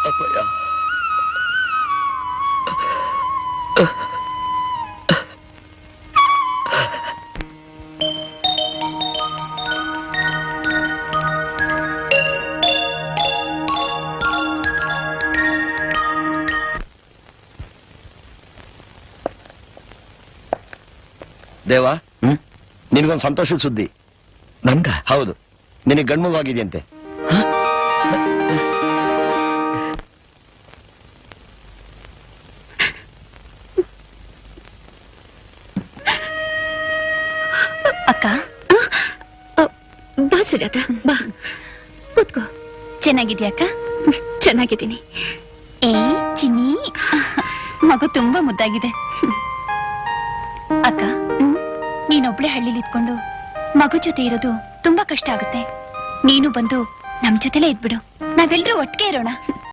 ಅಪ್ಪಯ್ಯ, ದೇವಾ, ನಿನಗೊಂದು ಸಂತೋಷದ ಸುದ್ದಿ. ನನ್ಗ? ಹೌದು, ನಿನಗೆ ಗಂಡ್ಮಗುವಾಗಿದೆಯಂತೆ. ಅಕ್ಕ, ಬಾ ಸುಜಾತ, ಬಾ ಕೂತ್ಕೋ. ಚೆನ್ನಾಗಿದ್ಯಾ ಅಕ್ಕ? ಚೆನ್ನಾಗಿದ್ದೀನಿ. ಏ ಚಿನ್ನಿ, ಮಗು ತುಂಬಾ ಮುದ್ದಾಗಿದೆ. ಅಕ್ಕ, ನೀನೊಬ್ಳೆ ಹಳ್ಳಿಲಿ ಇದ್ಕೊಂಡು ಮಗು ಜೊತೆ ಇರೋದು ತುಂಬಾ ಕಷ್ಟ ಆಗುತ್ತೆ. ನೀನು ಬಂದು ನಮ್ ಜೊತೆಲೇ ಇದ್ಬಿಡು, ನಾವೆಲ್ಲರೂ ಒಟ್ಟಿಗೆ ಇರೋಣ.